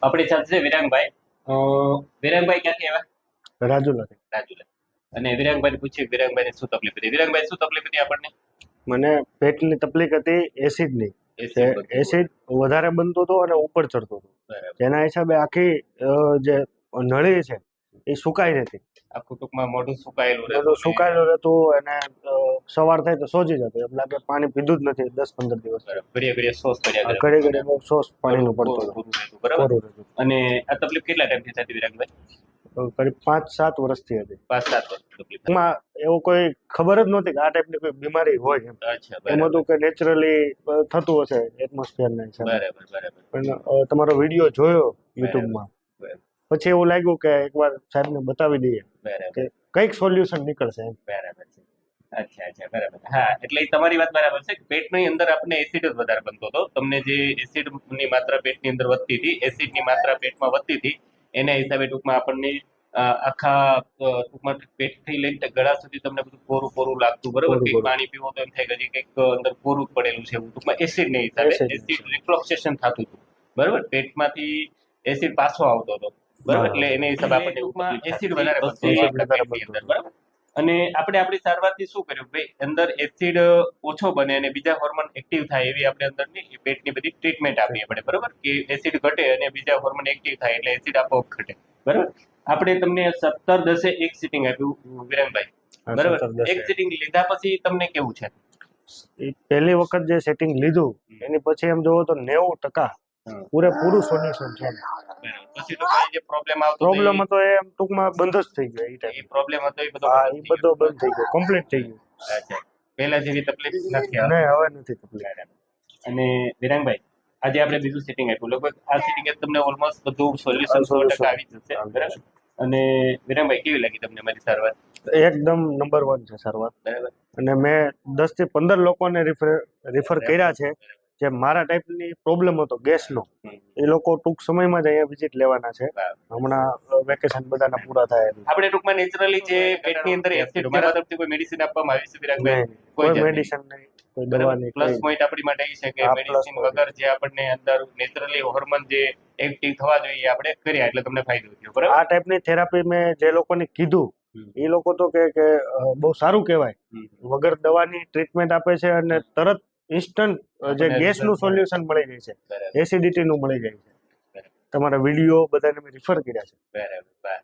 આપણી સાથે છે વિરાંગભાઈ. વિરાંગભાઈ ક્યાંથી આવ્યા? રાજુલા. રાજુલા. અને વિરાંગભાઈને પૂછ્યું વિરાંગભાઈને શું તકલીફ હતી. વિરાંગભાઈ શું તકલીફ હતી આપણને? મને પેટની તકલીફ હતી એસિડની. એસિડ વધારે બનતો હતો અને ઉપર ચડતો હતો. જેના હિસાબે આખી જે નળી છે એ સુકાઈ રહેતી. આખું ટૂંકમાં મોઢું સુકાયેલું રહેતું અને સવાર થાય તો સોજી જતો. એમ લાગે પાણી પીધું જ નથી 10-15 દિવસ. ઘડીએ સોસ કર્યા ઘડીએ સોસ પાણીનું પડતું હતું. બરાબર. અને આ તકલીફ કેટલા ટાઈમથી થતી વિરાંગભાઈ? કરીબ 5-7 વર્ષથી હતી. 5-7 વર્ષ તકલીફ. એમાં એવું કોઈ ખબર જ નહોતી કે આ ટાઈપની કોઈ બીમારી હોય એમ. એમ હતું કે નેચરલી થતું હશે એટમોસ્ફિયરના હિસાબે. બરાબર. પણ તમારો વિડીયો જોયો યુટ્યુબમાં, પછી એવું લાગ્યું કે એકવાર સાહેબને બતાવી દઈએ કે કંઈક સોલ્યુશન નીકળશે એમ. બરાબર છે. અચ્છા બરાબર. હા, એટલે તમારી વાત બરાબર છે. પેટની અંદર આપણે એસિડ જ વધારે બનતો હતો. તમને જે એસિડની માત્રા પેટની અંદર વધતી હતી, એસિડની માત્રા પેટમાં વધતી હતી, એના હિસાબે ટૂંકમાં આપણને આખા ટૂંકમાં પેટથી લઈને ગળા સુધી તમને બધું કોરું લાગતું. બરાબર. કંઈક પાણી પીવો તો એમ થાય કે કંઈક અંદર કોરું પડેલું છે એવું. ટૂંકમાં એસિડને હિસાબે એસિડ રિફ્લક્સેશન થતું હતું. બરાબર. પેટમાંથી એસિડ પાછો આવતો હતો. બરાબર. એટલે એને હિસાબે આપણને ટૂંકમાં એસિડ વધારે બનતો. બરાબર. અને આપણે આપણી સારવારથી શું કર્યું ભાઈ, અંદર એસિડ ઓછો બને અને બીજા હોર્મોન એક્ટિવ થાય એવી આપણે અંદરની પેટની બધી ટ્રીટમેન્ટ આપીએ આપણે. બરાબર. કે એસિડ ઘટે અને બીજા હોર્મોન એક્ટિવ થાય એટલે એસિડ આપોઆપ ઘટે. બરાબર. આપણે તમને 17 એક સિટિંગ આપ્યું વિરાંગભાઈ. બરાબર. એક સિટિંગ લીધા પછી તમને કેવું છે? પહેલી વખત જે સેટિંગ લીધું એની પછી એમ જોવો તો 90% પૂરેપૂરું સોલ્યુશન છે. પછી જે પ્રોબ્લેમ હતો એ ટૂંકમાં બંધ જ થઈ ગયો. એ પ્રોબ્લેમ હતો એ બધો બંધ થઈ ગયો, કમ્પ્લીટ થઈ ગયો. અચ્છા. પહેલા જેવી તકલીફ નથી હવે નથી તકલીફ. અને વિરાંગભાઈ, આજે આપણે બીજું સેટિંગ આપ્યું. લગભગ આ સેટિંગ તમને ઓલમોસ્ટ બધું સોલ્યુશન 100% આવી જશે. બરાબર. અને વિરાંગભાઈ, કેવી લાગી તમને મારી સારવાર? એકદમ નંબર 1 છે સારવાર. બરાબર. અને મેં 10 થી 15 લોકોને રિફર કર્યા છે જે મારા ટાઈપની પ્રોબ્લેમ હતો ગેસનો. એ લોકો ટૂંક સમયમાં જ અહીંયા વિઝિટ લેવાના છે. હમણાં વેકેશન બધાના પૂરા થાય આપણે ટૂંકમાં નેચરલી જે પેટની અંદર એસિડ મારા તરફથી કોઈ મેડિસિન આપવામાં આવી છે વિરાંગભાઈ? કોઈ મેડિસિન નહીં, કોઈ દવા નહીં. પ્લસ પોઈન્ટ આપણી માટે એ છે કે મેડિસિન વગર જે આપણને અંદર નેચરલી હોર્મોન જે એક્ટિવ થવા જોઈએ આપણે કર્યા એટલે તમને ફાયદો થયો. બરાબર. આ ટાઈપની થેરાપી મેં જે લોકોને કીધું એ લોકો તો કે બહુ સારું કહેવાય. વગર દવાની ટ્રીટમેન્ટ આપે છે અને તરત ઇન્સ્ટન્ટ જે ગેસનું સોલ્યુશન મળી જાય છે, એસિડિટીનું મળી જાય છે. તમારા વિડીયો બધાને મેં રિફર કર્યા છે. બરાબર.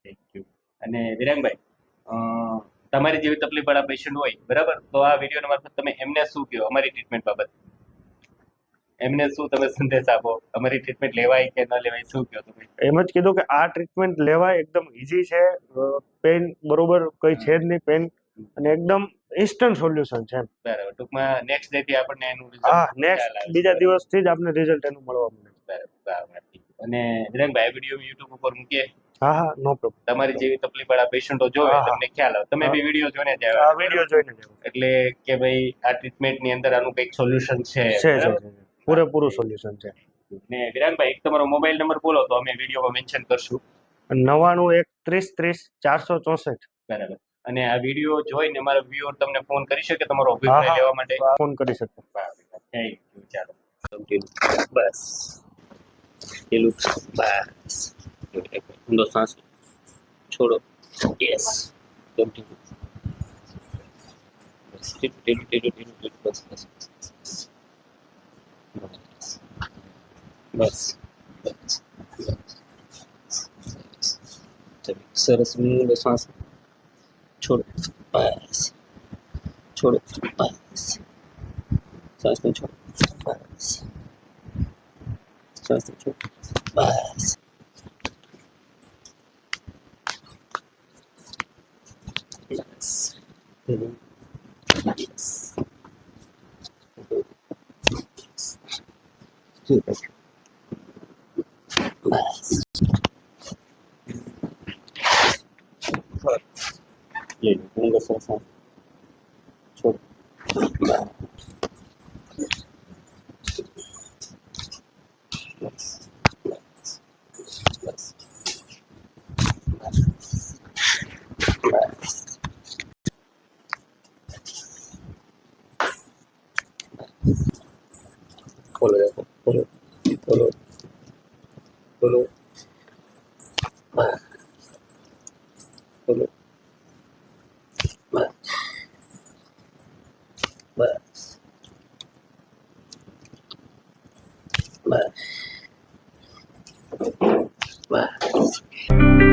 Thank you. અને વિરાંગભાઈ, તમારી જેવી તકલીફ વાળા પેશન્ટ હોય, બરાબર, તો આ વિડીયો મારફત તમે એમને શું કહો અમારી ટ્રીટમેન્ટ બાબત? એમને શું તમે સંદેશ આપો? અમારી ટ્રીટમેન્ટ લેવાય કે ન લેવાય, શું કહો તમે? એમ જ કીધું કે આ ટ્રીટમેન્ટ લેવાય, એકદમ ઈઝી છે. પેન બરોબર કઈ છે જ નહીં પેન, અને એકદમ ઇન્સ્ટન્ટ સોલ્યુશન છે. બરાબર. ટૂંકમાં નેક્સ્ટ ડે થી આપણને એનું નેક્સ્ટ બીજા દિવસથી જ આપણે રિઝલ્ટ એનું મળવા મળે. બરાબર. અને વિરાંગભાઈ, આ વિડીયો યુટ્યુબ ઉપર મૂકીએ? હા, નો પ્રોબ્લેમ. તમારી જેવી તકલીફ વાળા પેશન્ટો જોવે, તમને ખ્યાલ આવે, તમે બી વિડીયો જોઈને જ આવ્યા. વિડીયો જોઈને જ એટલે કે ભાઈ આ ટ્રીટમેન્ટ ની અંદર આનું કંઈક સોલ્યુશન છે. પૂરેપૂરું સોલ્યુશન છે. ને વિરાંગભાઈ, એક તમારો મોબાઈલ નંબર બોલો તો અમે વિડીયોમાં મેન્શન કરશું. 99-130-30-464. બરાબર. અને આ વિડીયો જોઈને અમારા વ્યુઅર તમને ફોન કરી શકે તમારો અભિપ્રાય લેવા માટે? ફોન કરી શકે. Thank you. ચાલો. બસ. પેલું બસ. ઊંડો શ્વાસ છોડો. યસ. કન્ટિન્યુ. બસ. સરસ. ઊંડો શ્વાસ છોડો. બસ. છોડો. બસ. શ્વાસને છોડો. બસ. શ્વાસને છોડો. બસ. Yes. Yes. Super. Bas. Lihat, nggak selesai. Coba. Bas. Bas. Bas. Bas. Follow. બોલો બસ બોલો બસ બસ બસ બસ